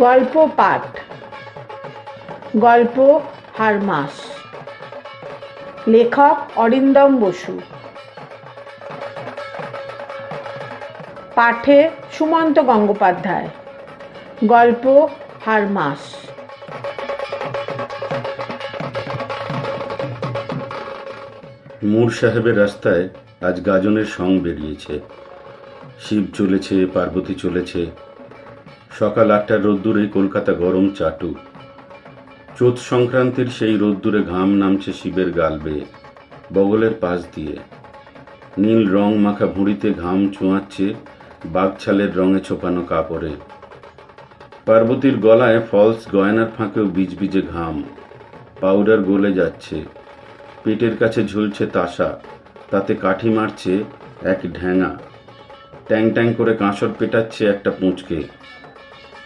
গল্প পাঠ। গল্প হারমাস। লেখক অরিন্দম বসু। পাঠে সুমন্ত গঙ্গোপাধ্যায়। গল্প হারমাস। মুর সাহেবের রাস্তায় আজ গাজনের সং বেরিয়েছে। শিব চলেছে, পার্বতী চলেছে। সকাল 8টার রোদ্দুরে কলকাতা গরম চাটু। চোৎ সংক্রান্তির সেই রোদ্দুরে ঘাম নামছে শিবের গাল বেয়ে, বগলের পাশ দিয়ে। নীল রং মাখা ভুঁড়িতে ঘাম ছোঁয়াচ্ছে বাঘছালের রঙে ছোপানো কাপড়ে। পার্বতীর গলায় ফলস গয়নার ফাঁকেও বিজবিজে ঘাম। পাউডার গলে যাচ্ছে। পেটের কাছে ঝুলছে তাসা, তাতে কাঠি মারছে এক ঢ্যাঙা। ট্যাং ট্যাং করে কাঁসর পেটাচ্ছে একটা পুঁচকে।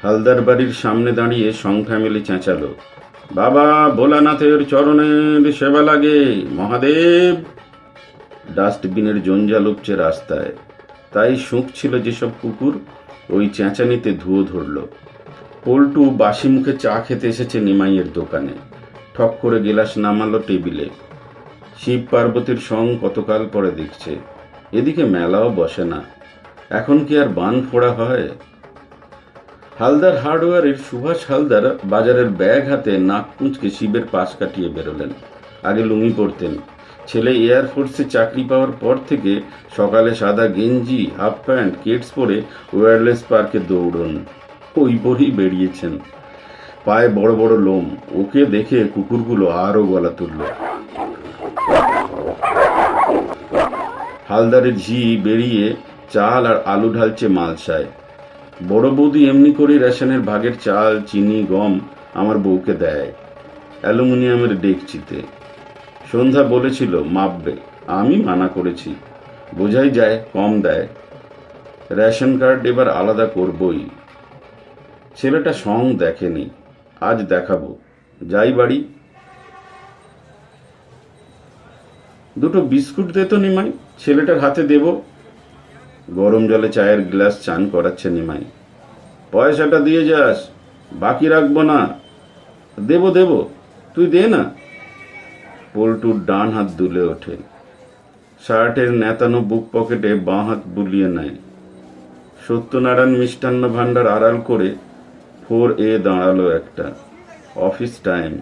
হালদার বাড়ির সামনে দাঁড়িয়ে সং ফ্যামিলি চেঁচালো, বাবা ভোলানাথের চরণের সেবা লাগে মহাদেব। ডাস্টবিনের জঞ্জাল উপচে রাস্তায়, তাই শুঁকছিল যেসব কুকুর, ওই চেঁচানিতে ধুয়ো ধরল। পল্টু বাসি মুখে চা খেতে এসেছে নিমাইয়ের দোকানে। ঠক করে গেলাস নামালো টেবিলে। শিব পার্বতীর সং কতকাল পরে দেখছে। এদিকে মেলাও বসে না। এখন কি আর বান ফোড়া হয়? হালদার হার্ডওয়্যারের সুভাষ হালদার বাজারের ব্যাগ হাতে নাক কুঁচকে শিবের পাশ কাটিয়ে বেরোলেন। আগে লুঙ্গি পরতেন। ছেলে এয়ারফোর্সে চাকরি পাওয়ার পর থেকে সকালে সাদা গেঞ্জি, হাফ প্যান্ট, কেটস পরে ওয়্যারলেস পার্কে দৌড়ন। ওই পরেই বেরিয়েছেন। পায়ে বড় বড় লোম। ওকে দেখে কুকুরগুলো আরও গলা তুলল। হালদারের ঝি বেরিয়ে চাল আর আলু ঢালছে মালসায়। বড় বৌদি এমনি করে রেশনের ভাগের চাল, চিনি, গম আমার বউকে দেয় অ্যালুমিনিয়ামের ডেকচিতে। সন্ধ্যা বলেছিল মাপবে, আমি মানা করেছি। বোঝাই যায় কম দেয়। রেশন কার্ড এবার আলাদা করবই। ছেলেটা সং দেখেনি, আজ দেখাবো। যাই বাড়ি। দুটো বিস্কুট দে তো নিমাই, ছেলেটার হাতে দেব। গরম জলে চায়ের গ্লাস চান করাচ্ছে নিমাই। পয়সাটা দিয়ে যাস, বাকি রাখবো না। দেব দেব, তুই দে না। পল্টুর ডান হাত দুলে ওঠে। শার্টের নেতানো বুক পকেটে বাঁ হাত বুলিয়ে নেয়। সত্যনারায়ণ মিষ্টান্ন ভাণ্ডার আড়াল করে 4A দাঁড়ালো একটা। Office time.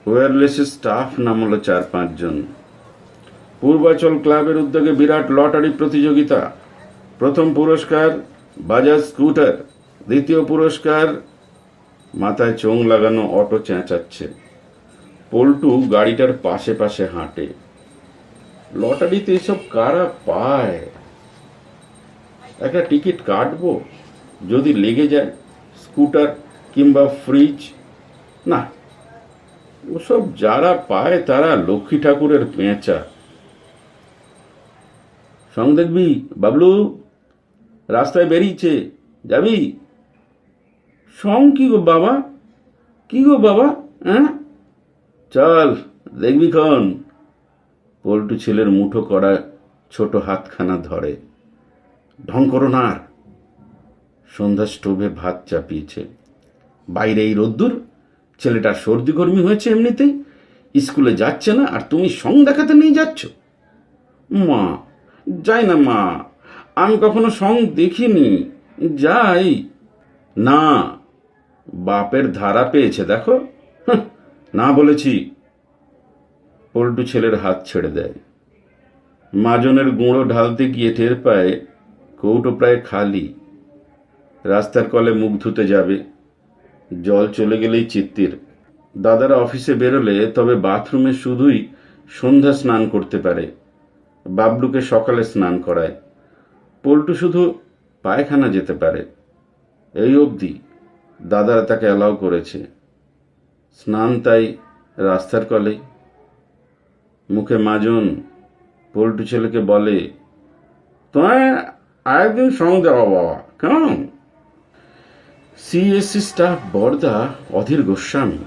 ওয়্যারলেসের স্টাফ নামলো 4-5 জন। পূর্বাচল ক্লাবের উদ্যোগে বিরাট লটারি প্রতিযোগিতা। প্রথম পুরস্কার বাজাজ স্কুটার, দ্বিতীয় পুরস্কার। মাথায় চোং লাগানো অটো চেঁচাচ্ছে। পল্টু গাড়িটার পাশে পাশে হাঁটে। লটারিতে এসব কারা পায়? একটা টিকিট কাটবো, যদি লেগে যায় স্কুটার কিংবা ফ্রিজ। না, ওসব যারা পায় তারা লক্ষ্মী ঠাকুরের পেঁচা। সং দেখবি বাবলু? রাস্তায় বেরিয়েছে, যাবি? সং কি গো বাবা? কি গো বাবা? হ্যাঁ, চল দেখবি ক্ষণ। পল্টু ছেলের মুঠো করা ছোট হাতখানা ধরে। ঢং করো না আর। সন্ধ্যা স্টোভে ভাত চাপিয়েছে। বাইরে এই রোদ্দুর। ছেলেটার সর্দি গরমি হয়েছে এমনিতেই। স্কুলে যাচ্ছে না আর তুমি সং দেখাতে নিয়ে যাচ্ছ? মা, যাই না মা, আমি কখনো সং দেখিনি। যাই না। বাপের ধারা পেয়েছে দেখো। না বলেছি। পল্টু ছেলের হাত ছেড়ে দেয়। মাজনের গুঁড়ো ঢালতে গিয়ে টের পায় কৌটো প্রায় খালি। রাস্তার কলে মুখ ধুতে যাবে। জল চলে গেলেই চিত্তির। দাদারা অফিসে বেরোলে তবে বাথরুমে শুধুই সন্ধ্যা স্নান করতে পারে। বাবলুকে সকালে স্নান করায়। পল্টু শুধু পায়খানা যেতে পারে। এই অবধি দাদারা তাকে অ্যালাউ করেছে। স্নান তাই রাস্তার কলেই। মুখে মাজন। পল্টু ছেলেকে বলে, তোমায় আরেকদিন সঙ্গ দেওয়া বাবা, কেমন? সিএসসি স্টাফ বরদা অধীর গোস্বামী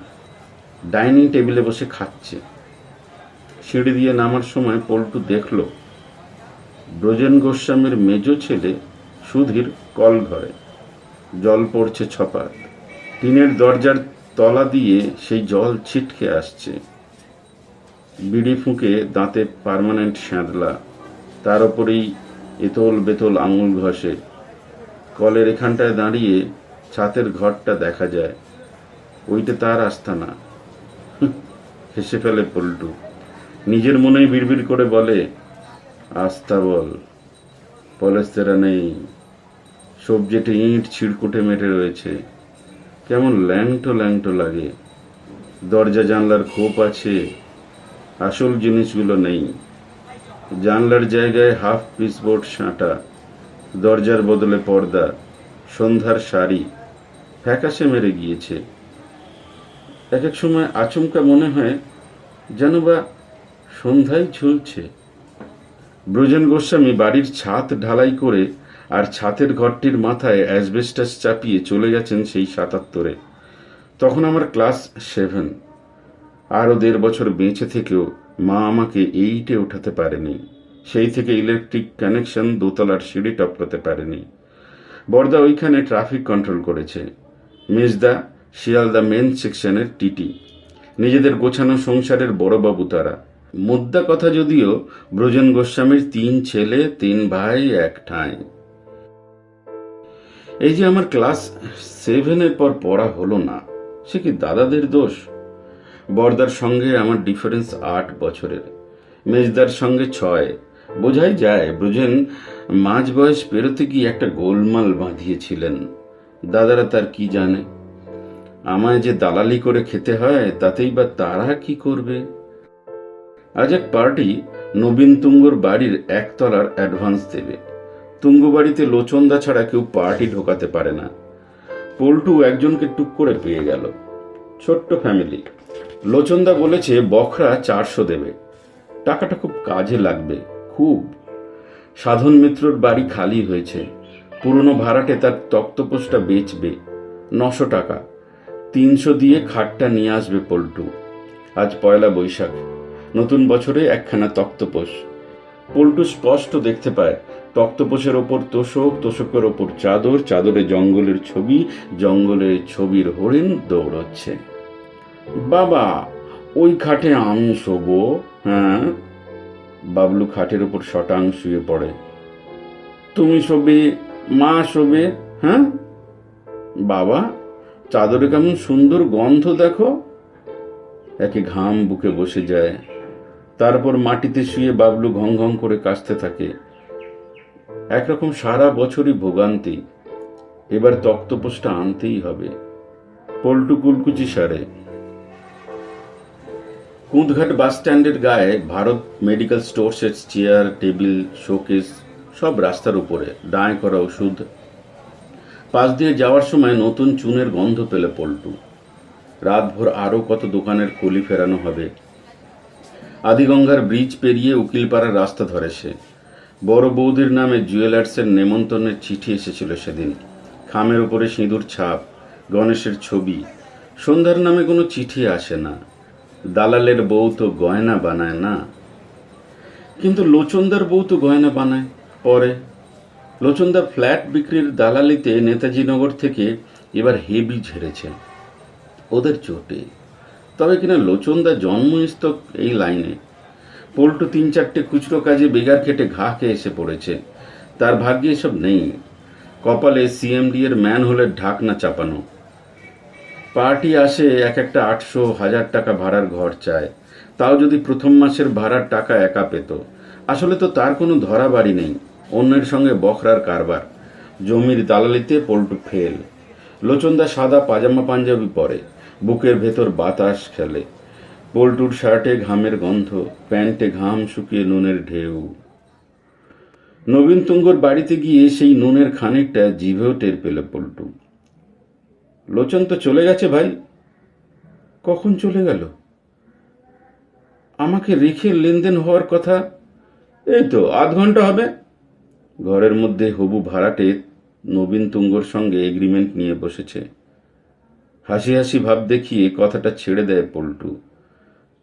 ডাইনিং টেবিলে বসে খাচ্ছে। সিঁড়ি দিয়ে নামার সময় পল্টু দেখল ব্রজেন গোস্বামীর মেজ ছেলে সুধীর কল ঘরে। জল পড়ছে ছপাত। টিনের দরজার তলা দিয়ে সেই জল ছিটকে আসছে। বিড়ি ফুঁকে দাঁতে পার্মানেন্ট শ্যাঁদলা, তার ওপরেই এতল বেতল আঙুল ঘষে। কলের এখানটায় দাঁড়িয়ে ছাতের ঘরটা দেখা যায়, ওইটা তার আস্তানা। হেসে ফেলে পল্টু, নিজের মনেই বিড়বিড় করে বলে, আস্তাবল, পলেস্তেরা নেই, সবজেটে ইঁট ছিড়কুটে মেটে রয়েছে, কেমন ল্যাংটো ল্যাংটো লাগে। দরজা জানলার খোপ আছে, আসল জিনিসগুলো নেই। জানলার জায়গায় হাফ পিসবোর্ড সাঁটা, দরজার বদলে পর্দা, সন্ধ্যার শাড়ি ফ্যাকাশে মেরে গিয়েছে। এক এক সময় আচমকা মনে হয় যেন বা সন্ধ্যায় ঝুলছে। ব্রজেন গোস্বামী বাড়ির ছাদ ঢালাই করে আর ছাতের ঘরটির মাথায় অ্যাসবেস্টাস চাপিয়ে চলে গেছেন সেই ৭৭-এ। তখন আমার ক্লাস 7। আরও ১.৫ বছর বেঁচে থেকেও মা আমাকে 8-এ ওঠাতে পারেনি। সেই থেকে ইলেকট্রিক কানেকশন দোতলার সিঁড়ি টপকাতে পারেনি। বড়দা ওইখানে ট্রাফিক কন্ট্রোল করেছে, মেজদা শিয়ালদা মেন সেকশনের টিটি। নিজেদের গোছানো সংসারের বড়বাবু তারা। মুদ্রা কথা যদিও ব্রজেন গোস্বামীর ৩ ছেলে ৩ ভাই এক ঠাঁই। এই যে আমার ক্লাস 7-এর পর পড়া হলো না, সে কি দাদাদের দোষ? বড়দার সঙ্গে আমার ডিফারেন্স 8 বছরের, মেজদার সঙ্গে 6। বোঝাই যায় ব্রজেন মাঝ বয়স পেরোতে গিয়ে একটা গোলমাল বাঁধিয়েছিলেন। দাদারা তার কি জানে? আমায় যে দালালি করে খেতে হয়, তাতেই বা তারা কি করবে? আজ এক পার্টি নবীন তুঙ্গর বাড়ির 1 তলার অ্যাডভান্স দেবে। তুঙ্গ বাড়িতে লোচনদা ছাড়া কেউ পার্টি ঢোকাতে পারে না। পল্টু একজনকে টুক করে পেয়ে গেল। ছোট্ট ফ্যামিলি। লোচনদা বলেছে বখরা 400 দেবে। টাকাটা খুব কাজে লাগবে, খুব। সাধন মিত্রর বাড়ি খালি হয়েছে, পুরনো ভাড়াটে তার তক্তপোষটা বেচবে। 900 টাকা, 300 দিয়ে খাটটা নিয়ে আসবে পল্টু। আজ পয়লা বৈশাখ, নতুন বছরে একখানা তক্তপোষ। পল্টু স্পষ্ট দেখতে পায় তক্তপোষের ওপর তোষক, তোষকের ওপর চাদর, চাদরে জঙ্গলের ছবি, জঙ্গলের ছবির হরিণ দৌড়চ্ছে। বাবা, ওই খাটে আমি শোবো। হ্যাঁ। বাবলু খাটের ওপর শটাং শুয়ে পড়ে। তুমি শোবে, মা শোবে। হ্যাঁ বাবা, চাদরে কেমন সুন্দর গন্ধ দেখো। একে ঘাম বুকে বসে যায়। তারপর মাটিতে শুয়ে বাবলু ঘং ঘং করে কাশতে থাকে। একরকম সারা বছরই ভোগান্তি। এবার তক্তপোষটা আনতেই হবে। পল্টু কুলকুচি সারে। কুঁদঘাট বাস স্ট্যান্ডের গায়ে ভারত মেডিকেল স্টোরসের চেয়ার, টেবিল, শোকেস সব রাস্তার উপরে, ডাঁয় করা ওষুধ। পাশ দিয়ে যাওয়ার সময় নতুন চুনের গন্ধ পেলে পল্টু। রাতভর আরও কত দোকানের কলি ফেরানো হবে। আদিগঙ্গার ব্রিজ পেরিয়ে উকিলপাড়ার রাস্তা ধরে সে। বড় বৌদির নামে জুয়েলার্সের নেমন্তন্নের চিঠি এসেছিল সেদিন। খামের ওপরে সিঁদুর ছাপ, গণেশের ছবি। সন্ধ্যার নামে কোনো চিঠি আসে না। দালালের বউ তো গয়না বানায় না। কিন্তু লোচনদার বউ তো গয়না বানায় পরে। লোচনদা ফ্ল্যাট বিক্রির দালালিতে নেতাজিনগর থেকে এবার হেবি ঝেড়েছে ওদের চোটে। তবে কিনা লোচনদা জন্মস্তক এই লাইনে। পল্টু 3-4টে খুচরো কাজে বেগার খেটে ঘা খেয়ে এসে পড়েছে। তার ভাগ্যে এসব নেই। কপালে সিএমডি এর ম্যান হোলের ঢাকনা চাপানো। পার্টি আসে, এক একটা 800-1000 টাকা ভাড়ার ঘর চায়। তাও যদি প্রথম মাসের ভাড়ার টাকা একা পেত। আসলে তো তার কোনো ধরা বাড়ি নেই, অন্যের সঙ্গে বখরার কারবার। জমির দালালিতে পল্টু ফেল। লোচনদা সাদা পাজামা পাঞ্জাবি পরে, বুকের ভেতর বাতাস খেলে। পল্টুর শার্টে ঘামের গন্ধ, প্যান্টে ঘাম শুকিয়ে নুনের ঢেউ। নবীন তুঙ্গর বাড়িতে গিয়ে সেই নুনের খানিকটা জিভেও টের পেল পল্টু। লোচন তো চলে গেছে ভাই। কখন চলে গেল? আমাকে রেখে লেনদেন হওয়ার কথা। এই তো আধ ঘন্টা হবে। ঘরের মধ্যে হবু ভাড়াটে নবীন তুঙ্গর সঙ্গে এগ্রিমেন্ট নিয়ে বসেছে। হাসি হাসি ভাব দেখিয়ে কথাটা ছেড়ে দেয় পল্টু।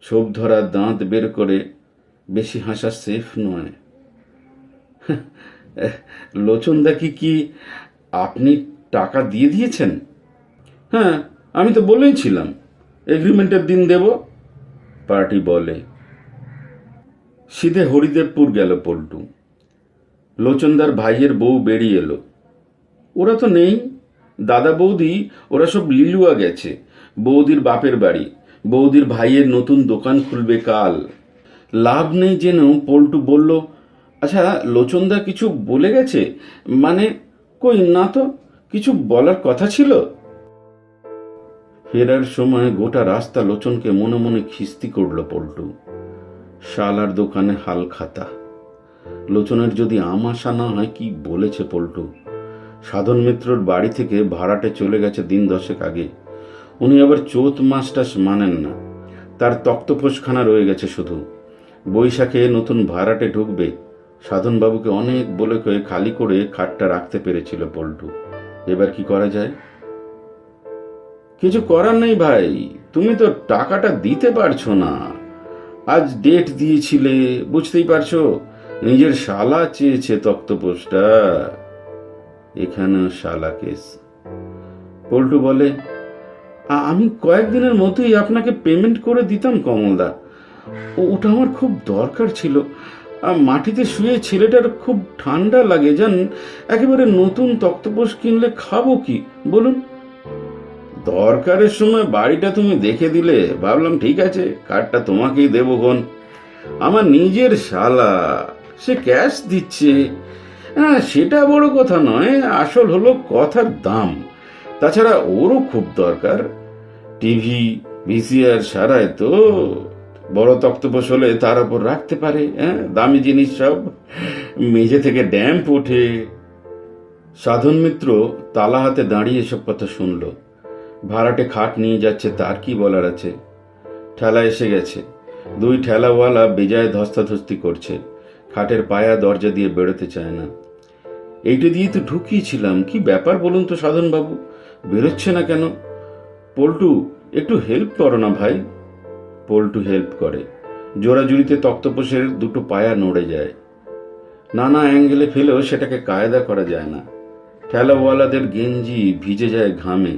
ছোপ ধরা দাঁত বের করে, বেশি হাসা সেফ নয়। লোচনদা কি আপনি টাকা দিয়ে দিয়েছেন? হ্যাঁ, আমি তো বলেইছিলাম এগ্রিমেন্টের দিন দেব। পার্টি বলে। সিধে হরিদেবপুর গেল পল্টু। লোচনদার ভাইয়ের বউ বেরিয়ে এলো। ওরা তো নেই, দাদা বৌদি ওরা সব লিলুয়া গেছে বৌদির বাপের বাড়ি। বৌদির ভাইয়ের নতুন দোকান খুলবে কাল। লাভ নেই জেনেও পল্টু বলল, আচ্ছা লোচনদা কিছু বলে গেছে? মানে কই না তো, কিছু বলার কথা ছিল। ফেরার সময় গোটা রাস্তা লোচনকে মনে মনে খিস্তি করল পল্টু। শালার দোকানে হাল খাতা। লোচনের যদি আমাশা না হয় কি বলেছে পল্টু। সাধন মিত্রর বাড়ি থেকে ভাড়াটে চলে গেছে দিন 10 আগে। উনি আবার চৌত মাসটাস মানেন না। তার তক্তপোষখানা রয়ে গেছে শুধু। বৈশাখে নতুন ভাড়াটে ঢুকবে। সাধনবাবুকে অনেক বলে কয়ে খালি করে খাটটা রাখতে পেরেছিল পল্টু। এবার কি করা যায়? কিছু করার নেই ভাই, তুমি তো টাকাটা দিতে পারছো না। আজ ডেট দিয়েছিলে, বুঝতেই পারছো। নিজের শালা চেয়েছে তক্তপোষটা। এখানেও শালা কেস। পল্টু বলে, আমি কয়েকদিনের মধ্যেই আপনাকে পেমেন্ট করে দিতাম কমলদা। ওটা আমার খুব দরকার ছিল। মাটিতে শুয়ে ছেলেটার খুব ঠান্ডা লাগে জান। একেবারে নতুন তক্তপোষ কিনলে খাবো কি বলুন? দরকারের সময় বাড়িটা তুমি দেখে দিলে, ভাবলাম ঠিক আছে কার্ডটা তোমাকেই দেবো খন। আমার নিজের শালা, সে ক্যাশ দিচ্ছে। হ্যাঁ, সেটা বড় কথা নয়, আসল হলো কথার দাম। তাছাড়া ওরও খুব দরকার। টিভি ভিসিআর সারায় তো, বড় তক্তপোষ হলে তার উপর রাখতে পারে। হ্যাঁ, দামি জিনিস সব। মেঝে থেকে ড্যাম্প ওঠে। সাধন মিত্র তালা হাতে দাঁড়িয়ে এসব কথা শুনল। ভাড়াটে খাট নিয়ে যাচ্ছে, তার কি বলার আছে? ঠেলা এসে গেছে। 2 ঠেলাওয়ালা বেজায় ধস্তাধস্তি করছে। খাটের পায়া দরজা দিয়ে বেরোতে চায় না। এইটা দিয়ে তো ঢুকিয়েছিলাম, কি ব্যাপার বলুন তো সাধনবাবু, বেরোচ্ছে না কেন? পল্টু, একটু হেল্প করো না ভাই। পল্টু হেল্প করে। জোড়াজুড়িতে তক্তপোষের 2 পায়া নড়ে যায়। নানা অ্যাঙ্গেলে ফেলেও সেটাকে কায়দা করা যায় না। ঠেলাওয়ালাদের গেঞ্জি ভিজে যায় ঘামে।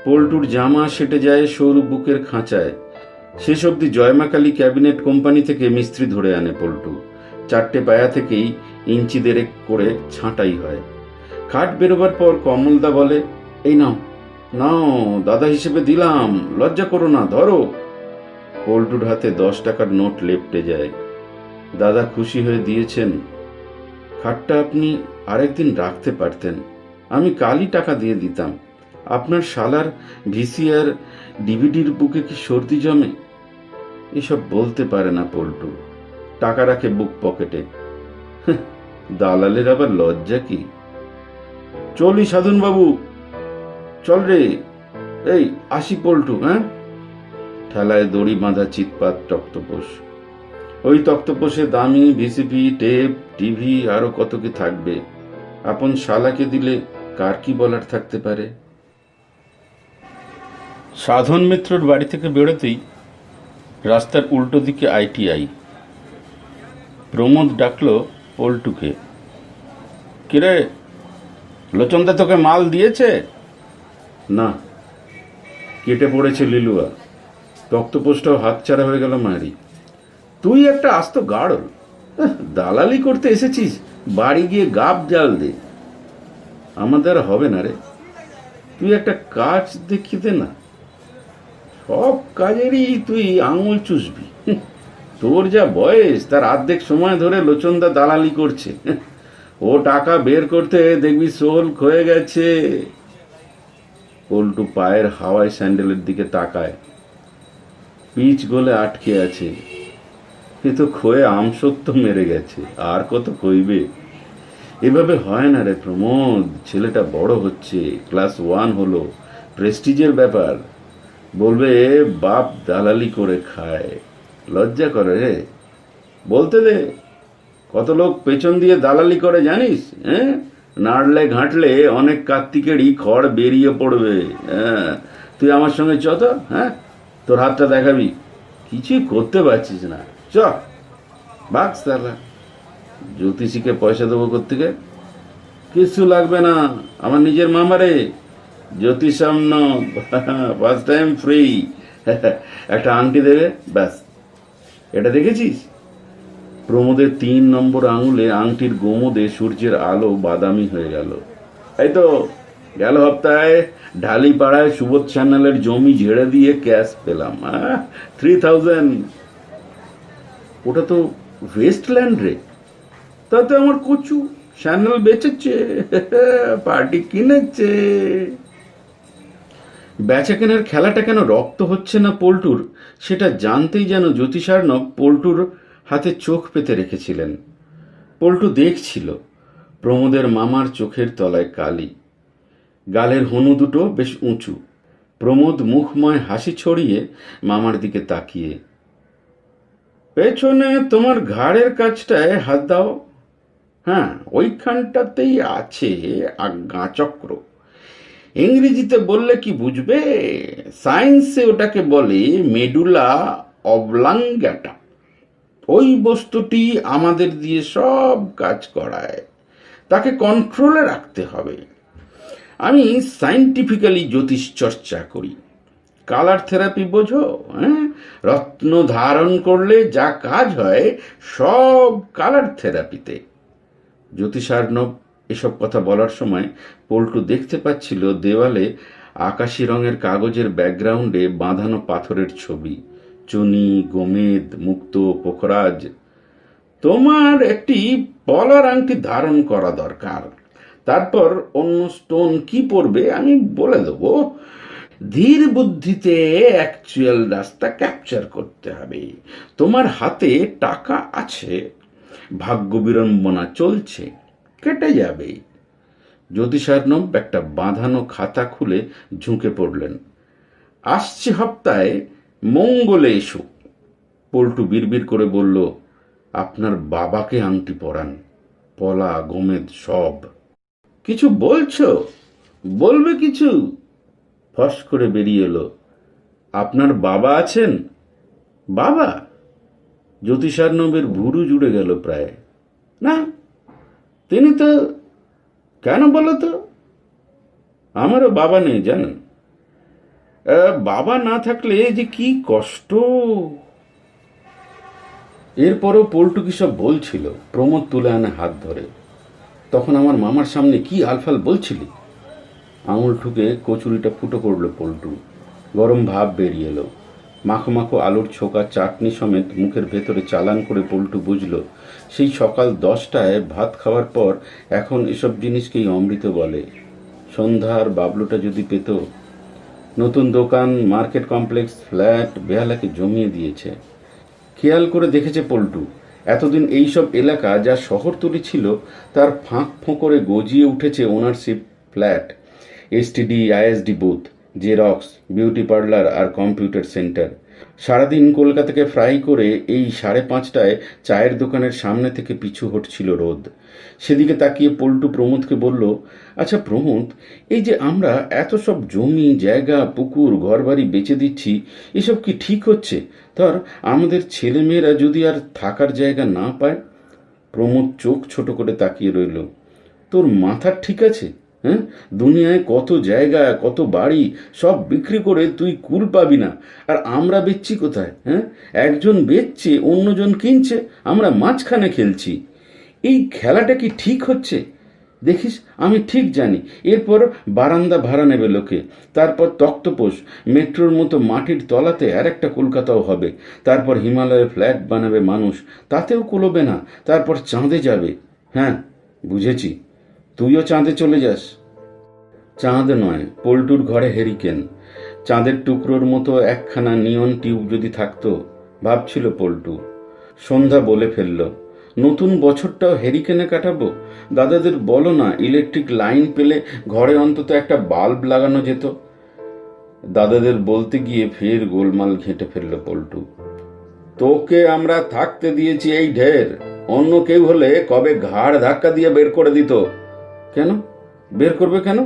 পল্টুর জামা সেটে যায় সরু বুকের খাঁচায়। শেষ অবধি জয়মাকালী ক্যাবিনেট কোম্পানি থেকে মিস্ত্রি ধরে আনে পল্টু। 4টে পায়া থেকেই ইঞ্চি 1.5 করে ছাঁটাই হয়। খাট বেরোবার পর কমলদা বলে, এই নাও নাও, দাদা হিসেবে দিলাম, লজ্জা করো না, ধরো। পল্টুর হাতে 10 টাকার নোট লেপটে যায়। দাদা খুশি হয়ে দিয়েছেন। খাটটা আপনি আরেকদিন রাখতে পারতেন, আমি কালই টাকা দিয়ে দিতাম। আপনার শালার ভিসিআর ডিভিডির বুকে কি সর্দি জমে? এসব বলতে পারে না পল্টু। টাকা রাখে বুক পকেটে। দালালের আবার লজ্জা কি? চলি সাধন বাবু, চল রে। এই আসি পল্টু। হ্যাঁ, ঠেলায় দড়ি বাঁধা চিৎপাত তক্তপোষ। ওই তক্তপোষে দামি ভিসিপি, টেপ, টিভি আরো কত কি থাকবে। আপন শালাকে দিলে কার কি বলার থাকতে পারে? সাধন মিত্রর বাড়ি থেকে বেরোতেই রাস্তার উল্টো দিকে ITI। প্রমোদ ডাকলো পল্টুকে। কিরে, লোচনদা তোকে মাল দিয়েছে? না, কেটে পড়েছে লিলুয়া। তক্তপোষটাও হাতছাড়া হয়ে গেল মারি। তুই একটা আস্ত গাড়ল, দালালি করতে এসেছিস, বাড়ি গিয়ে গাব জাল দে। আমার দ্বারা হবে না রে, তুই একটা কাজ দেখিয়ে দে না। সব কাজেরই তুই আঙুল চুষবি। তোর যা বয়স, তার অর্ধেক সময় ধরে লোচনদা দালালি করছে। ও টাকা বের করতে দেখবি সোল ক্ষয়ে গেছে। পল্টু পায়ের হাওয়ায় স্যান্ডেলের দিকে তাকায়। পিচ গলে আটকে আছে। এ তো ক্ষয়ে আমসত্ব মেরে গেছে, আর কত কইবে? এভাবে হয় না রে প্রমোদ। ছেলেটা বড় হচ্ছে, ক্লাস 1 হলো, প্রেস্টিজের ব্যাপার। বলবে বাপ দালালি করে খায়। লজ্জা করে রে, বলতে দে। কত লোক পেছন দিয়ে দালালি করে জানিস? হ্যাঁ, নাড়লে ঘাঁটলে অনেক কার্তিকেরই খড় বেরিয়ে পড়বে। হ্যাঁ, তুই আমার সঙ্গে চ তো। হ্যাঁ, তোর হাতটা দেখাবি। কিছুই করতে পারছিস না, চ বাক্স। তাহলে জ্যোতিষীকে পয়সা দেবো কোত্থেকে? কিছু লাগবে না, আমার নিজের মামারে। জ্যোতিষাম্ন, ফার্স্ট টাইম ফ্রি। একটা আংটি দেবে ব্যাস। এটা দেখেছিস? প্রমোদের 3 নম্বর আঙুলে আংটির গোমদে সূর্যের আলো বাদামি হয়ে গেল। এই তো গেল সপ্তাহে ঢালিপাড়ায় সুবোধ সান্যালের জমি ঝেড়ে দিয়ে ক্যাশ পেলাম 3000। ওটা তো ওয়েস্টল্যান্ড রে। তাতে আমার কচু সান্যাল বেচেছে, পার্টি কিনেছে। বেচা কেনার খেলাটা কেন রক্ত হচ্ছে না পল্টুর, সেটা জানতেই যেন জ্যোতিষার্ণব পল্টুর হাতে চোখ পেতে রেখেছিলেন। পল্টু দেখছিল প্রমোদের মামার চোখের তলায় কালি, গালের হনু দুটো বেশ উঁচু। প্রমোদ মুখময় হাসি ছড়িয়ে মামার দিকে তাকিয়ে, পেছনে তোমার ঘাড়ের কাছটায় হাত দাও। হ্যাঁ, ওইখানটাতেই আছে আজ্ঞাচক্র। ইংরেজিতে বললে কি বুঝবে, সায়েন্সে ওটাকে বলে মেডুলা অবলাঙ্গাটা। ওই বস্তুটি আমাদের দিয়ে সব কাজ করায়, তাকে কন্ট্রোলে রাখতে হবে। আমি সাইন্টিফিক্যালি জ্যোতিষ চর্চা করি। কালার থেরাপি বোঝো? হ্যাঁ, রত্ন ধারণ করলে যা কাজ হয় সব কালার থেরাপিতে। জ্যোতিষার্ণব এসব কথা বলার সময় পল্টু দেখতে পাচ্ছিল দেওয়ালে আকাশি রঙের কাগজের ব্যাকগ্রাউন্ডে বাঁধানো পাথরের ছবি, চুনি, গোমেদ, মুক্ত, পোখরাজ। তোমার একটি পলার আংটি ধারণ করা দরকার। তারপর অন্য স্টোন কি পড়বে আমি বলে দেবো। ধীর বুদ্ধিতে অ্যাকচুয়াল রাস্তা ক্যাপচার করতে হবে। তোমার হাতে টাকা আছে, ভাগ্য বিড়ম্বনা চলছে, কেটে যাবে। জ্যোতিষার্ণব একটা বাঁধানো খাতা খুলে ঝুঁকে পড়লেন। আসছে সপ্তাহে মঙ্গলে এসো। পল্টু বিড়বিড় করে বলল, আপনার বাবাকে আংটি পরান, পলা, গোমেদ সব। কিছু বলছো? বলবে কিছু? ফস করে বেরিয়ে এলো, আপনার বাবা আছেন? বাবা? জ্যোতিষার্ণবের ভুরু জুড়ে গেল প্রায়। না, তিনি তো, কেন বলো তো? আমারও বাবা নেই জানেন। বাবা না থাকলে যে কি কষ্ট। এরপরও পল্টু কি সব বলছিল। প্রমোদ তুলে আনে হাত ধরে, তখন আমার মামার সামনে কি আলফাল বলছিলি? আঙুল ঠুকে কচুরিটা ফুটো করলো পল্টু। গরম ভাব বেরিয়ে এলো। মাখো মাখো আলুর ছোকা চাটনি সমেত মুখের ভেতরে চালান করে পল্টু বুঝল সেই সকাল 10টায় ভাত খাওয়ার পর এখন এসব জিনিসকেই অমৃত বলে। সন্ধ্যার বাবলুটা যদি পেত। নতুন দোকান, মার্কেট কমপ্লেক্স, ফ্ল্যাট বেহালাকে জমিয়ে দিয়েছে। খেয়াল করে দেখেছে পল্টু, এতদিন এইসব এলাকা যা শহরতলি ছিল তার ফাঁক ফোঁকরে গজিয়ে উঠেছে ownership flat, STD, ISD booth, xerox, beauty parlour আর কম্পিউটার সেন্টার। সারাদিন কলকাতাকে ফ্রাই করে এই 5:30টায় চায়ের দোকানের সামনে থেকে পিছু হটছিল রোদ। সেদিকে তাকিয়ে পল্টু প্রমোদকে বলল, আচ্ছা প্রমোদ, এই যে আমরা এত সব জমি জায়গা পুকুর ঘরবাড়ি বেচে দিচ্ছি, এসব কি ঠিক হচ্ছে? ধর আমাদের ছেলেমেয়েরা যদি আর থাকার জায়গা না পায়। প্রমোদ চোখ ছোট করে তাকিয়ে রইল। তোর মাথা ঠিক আছে? হ্যাঁ, দুনিয়ায় কত জায়গা, কত বাড়ি, সব বিক্রি করে তুই কুল পাবি না। আর আমরা বেচছি কোথায়? হ্যাঁ, একজন বেচছে, অন্যজন কিনছে, আমরা মাঝখানে খেলছি। এই খেলাটা কি ঠিক হচ্ছে? দেখিস, আমি ঠিক জানি এরপর বারান্দা ভাড়া নেবে লোকে, তারপর তক্তপোষ, মেট্রোর মতো মাটির তলাতে আর একটা কলকাতাও হবে, তারপর হিমালয়ের ফ্ল্যাট বানাবে মানুষ, তাতেও কুলোবে না, তারপর চাঁদে যাবে। হ্যাঁ বুঝেছি, তুইও চাঁদে চলে যাস। চাঁদ নয়, পল্টুর ঘরে হেরিকেন, চাঁদের টুকরোর মতো একখানা নিয়ন টিউব যদি থাকতো, ভাবছিল পল্টু। সন্ধ্যা বলে ফেলল, নতুন বছরটাও হেরিকেনে কাটাবো। দাদাদের বলো না, ইলেকট্রিক লাইন পেলে ঘরে অন্তত একটা বাল্ব লাগানো যেত। দাদাদের বলতে গিয়ে ফের গোলমাল ঘেঁটে ফেলল পল্টু। তোকে আমরা থাকতে দিয়েছি এই ঢের, অন্য কেউ হলে কবে ঘাড় ধাক্কা দিয়ে বের করে দিত। কেন বের করবে? কেন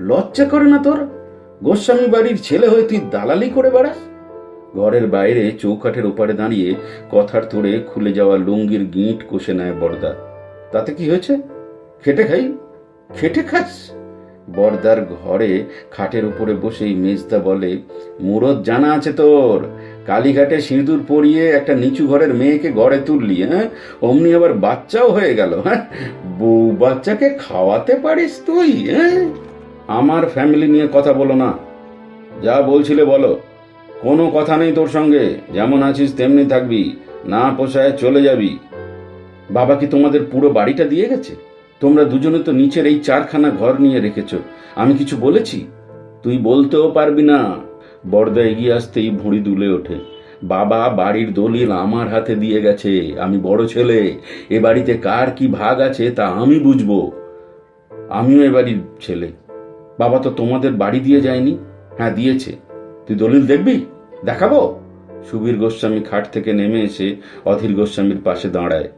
লজ্জা করে না তোর? গোস্বামী বাড়ির ছেলে হয়ে তুই দালালি করে বেড়াস। ঘরের বাইরে চৌকাঠের ওপারে দাঁড়িয়ে কথার তোড়ে খুলে যাওয়া লুঙ্গির গিঁট কষে নেয় বড়দা। তাতে কি হয়েছে? খেটে খাই, খেটে খাস। বরদার ঘরে খাটের উপরে বসেই মেজদা বলে, মুরত জানা আছে তোর, কালীঘাটে সিঁদুর পরিয়ে একটা নিচু ঘরের মেয়েকে ঘরে তুললি, হ্যাঁ, অমনি আবার বাচ্চাও হয়ে গেল, হ্যাঁ, বউ বাচ্চাকে খাওয়াতে পারিস তুই, হ্যাঁ? আমার ফ্যামিলি নিয়ে কথা বলো না, যা বলছিলে বলো। কোনো কথা নেই তোর সঙ্গে, যেমন আছিস তেমনি থাকবি, না পোষায় চলে যাবি। বাবা কি তোমাদের পুরো বাড়িটা দিয়ে গেছে? তোমরা দুজনে তো নিচের এই 4খানা ঘর নিয়ে রেখেছ, আমি কিছু বলেছি? তুই বলতেও পারবি না। বড়দা এগিয়ে আসতেই ভুঁড়ি দুলে ওঠে। বাবা বাড়ির দলিল আমার হাতে দিয়ে গেছে, আমি বড় ছেলে, এ বাড়িতে কার কি ভাগ আছে তা আমি বুঝবো। আমিও এ বাড়ির ছেলে, বাবা তো তোমাদের বাড়ি দিয়ে যায়নি। হ্যাঁ দিয়েছে, তুই দলিল দেখবি? দেখাবো। সুবীর গোস্বামী খাট থেকে নেমে এসে অধীর গোস্বামীর পাশে দাঁড়ায়।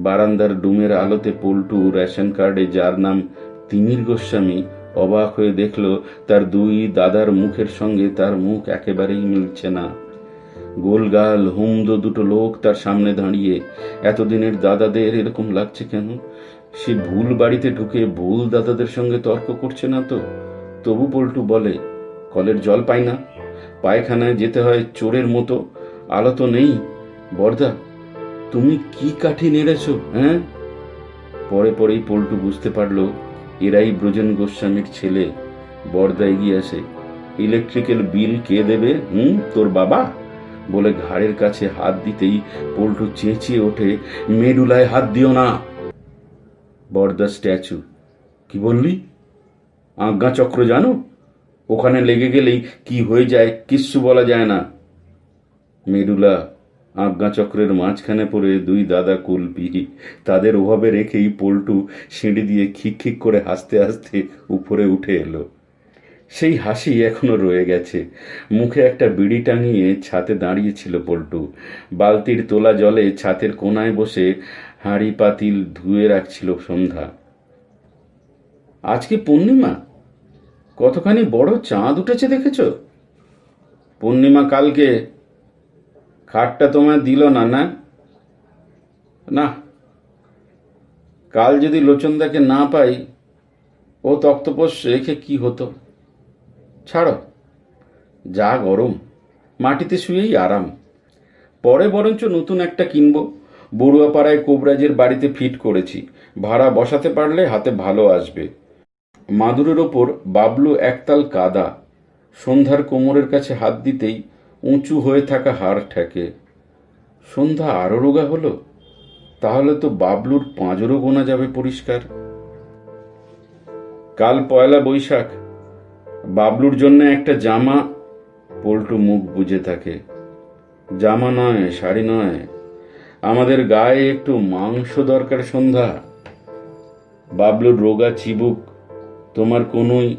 বারান্দার ডুমের আলোতে পল্টু রেশন কার্ডে যার নাম তিমির গোস্বামী অবাক হয়ে দেখল তার দুই দাদার মুখের সঙ্গে তার মুখ একেবারেই মিলছে না। গোলগাল হুমদো দুটো লোক তার সামনে দাঁড়িয়ে। এতদিনের দাদাদের এরকম লাগছে কেন? সে ভুল বাড়িতে ঢুকে ভুল দাদাদের সঙ্গে তর্ক করছে না তো? তবু পল্টু বলে, কলের জল পাই না, পায়খানায় যেতে হয় চোরের মতো, আলো তো নেই। বরদা, তুমি কি কাঠি নেড়েছ, হ্যাঁ? পরে পরেই পল্টু বুঝতে পারলো এরাই ব্রজেন গোস্বামীর ছেলে। বরদা এগিয়ে আসে। ইলেকট্রিক্যাল বিল কে দেবে? তোর বাবা? বলে ঘাড়ের কাছে হাত দিতেই পল্টু চেঁচিয়ে ওঠে, মেডুলায় হাত দিও না। বরদা স্ট্যাচু। কি বললি? আজ্ঞা চক্র জানো? ওখানে লেগে গেলেই কি হয়ে যায় কিচ্ছু বলা যায় না। মেডুলা আজ্ঞাচক্রের মাঝখানে পড়ে দুই দাদা কুলপি, তাদের ওভাবে রেখেই পল্টু সিঁড়ি দিয়ে খিক খিক করে হাসতে হাসতে উপরে উঠে এলো। সেই হাসি এখনো রয়ে গেছে। মুখে একটা বিড়ি টাঙিয়ে ছাতে দাঁড়িয়েছিল পল্টু। বালতির তোলা জলে ছাতের কোনায় বসে হাঁড়ি পাতিল ধুয়ে রাখছিল সন্ধ্যা। আজকে পূর্ণিমা, কতখানি বড় চাঁদ উঠেছে দেখেছ? পূর্ণিমা কালকে। খাটটা তোমায় দিল না? না না, কাল যদি লোচনদাকে না পাই, ও তক্তপোষ রেখে কি হতো। ছাড়ো, যা গরম, মাটিতে শুয়েই আরাম। পরে বরঞ্চ নতুন একটা কিনবো। বড়ুয়াপাড়ায় কোবরাজের বাড়িতে ফিট করেছি, ভাড়া বসাতে পারলে হাতে ভালো আসবে। মাদুরের ওপর বাবলু একতাল কাদা। সন্ধ্যার কোমরের কাছে হাত দিতেই উঁচু হয়ে থাকা হাড় ঠেকে। সন্ধ্যা আরো রোগা হলো। তাহলে তো বাবলুর পাঁজরও গোনা যাবে পরিষ্কার। কাল পয়লা বৈশাখ, বাবলুর জন্য একটা জামা। পল্টু মুখ বুজে থাকে। জামা নয়, শাড়ি নয়, আমাদের গায়ে একটু মাংস দরকার সন্ধ্যা। বাবলুর রোগা চিবুক, তোমার কোনোই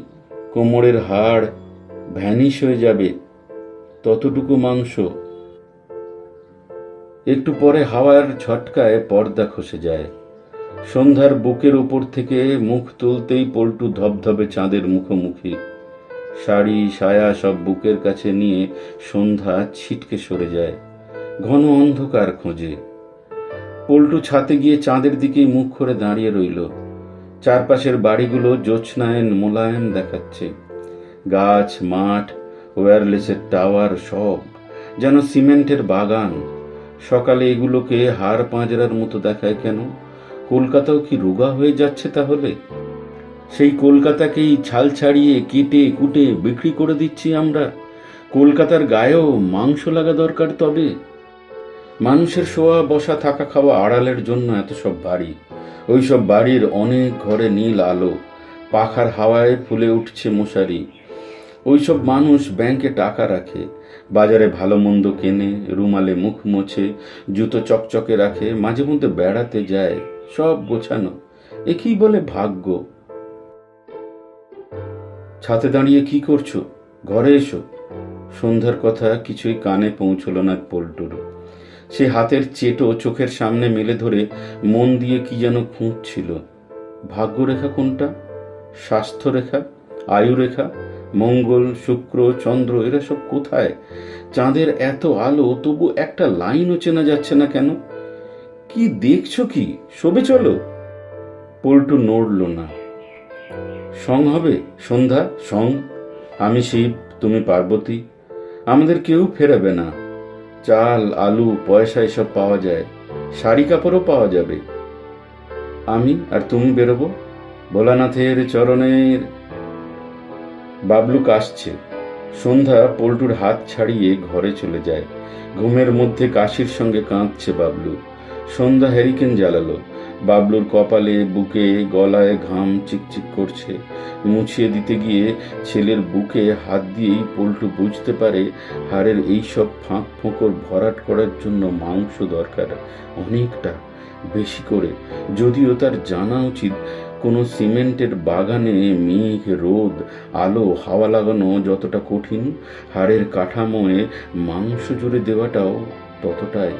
কোমরের হাড় ভ্যানিশ হয়ে যাবে, ততটুকু মাংস। একটু পরে হাওয়ার ঝটকায় পর্দা খসে যায়। সন্ধ্যার বুকের উপর থেকে মুখ তুলতেই পল্টু ধবধবে চাঁদের মুখোমুখি। শাড়ি সায়া সব বুকের কাছে নিয়ে সন্ধ্যা ছিটকে সরে যায়, ঘন অন্ধকার খোঁজে। পল্টু ছাতে গিয়ে চাঁদের দিকেই মুখ করে দাঁড়িয়ে রইল। চারপাশের বাড়িগুলো জ্যোৎস্নায় মোলায়েম দেখাচ্ছে। গাছ, মাঠ, ওয়্যারলেসের টাওয়ার সব যেন সিমেন্টের বাগান। সকালে এগুলোকে হাড় পাঁজরার মতো দেখায় কেন? কলকাতাও কি রোগা হয়ে যাচ্ছে তাহলে? সেই কলকাতাকেই ছাল ছাড়িয়ে কেটে কুটে বিক্রি করে দিচ্ছি আমরা। কলকাতার গায়েও মাংস লাগা দরকার তবে। মানুষের শোয়া বসা থাকা খাওয়া আড়ালের জন্য এত সব বাড়ি। ওই সব বাড়ির অনেক ঘরে নীল আলো, পাখার হাওয়ায় ফুলে উঠছে মশারি। ওইসব মানুষ ব্যাংকে টাকা রাখে, বাজারে ভালো মন্দ কেনে, রুমালে মুখ মোছে, জুতো চকচকে রাখে, মাঝে মধ্যে বেড়াতে যায়, সব গোছানো। একেই বলে ভাগ্য। ছাতে দাঁড়িয়ে কি করছো? ঘরে এসো। সন্ধ্যার কথা কিছুই কানে পৌঁছল না পল্টুর। সে হাতের চেটো চোখের সামনে মেলে ধরে মন দিয়ে কি যেন খুঁজছিল। ভাগ্যরেখা কোনটা? স্বাস্থ্যরেখা, আয়ুরেখা, মঙ্গল, শুক্র, চন্দ্র, এরা সব কোথায়? চাঁদের এত আলো, তবু একটা লাইনও চেনা যাচ্ছে না কেন? কি দেখছো কি? শোবে চলো। পল্টু নড়ল না। সং হবে সন্ধ্যা, সং। আমি শিব, তুমি পার্বতী, আমাদের কেউ ফেরাবে না। চাল, আলু, পয়সা এসব পাওয়া যায়, শাড়ি কাপড়ও পাওয়া যাবে। আমি আর তুমি বেরোবো ভোলানাথের চরণের। বাবলু কাশছে। সন্ধ্যা পল্টুর হাত ছাড়িয়ে ঘরে চলে যায়। ঘুমের মধ্যে কাশির সঙ্গে কাঁদছে বাবলু। সন্ধ্যা হ্যারিকেন জ্বালালো। বাবলুর কপালে, বুকে, গলায় ঘাম চিকচিক করছে। মুছিয়ে দিতে গিয়ে ছেলের বুকে হাত দিয়েই পল্টু বুঝতে পারে হাড়ের এইসব ফাঁক ফোঁকর ভরাট করার জন্য মাংস দরকার, অনেকটা বেশি করে। যদিও তার জানা উচিত কোনো সিমেন্টের বাগানে মেঘ, রোদ, আলো, হাওয়া লাগানো যতটা কঠিন, হাড়ের কাঠামোয় মাংস জুড়ে দেওয়াটাও ততটাই।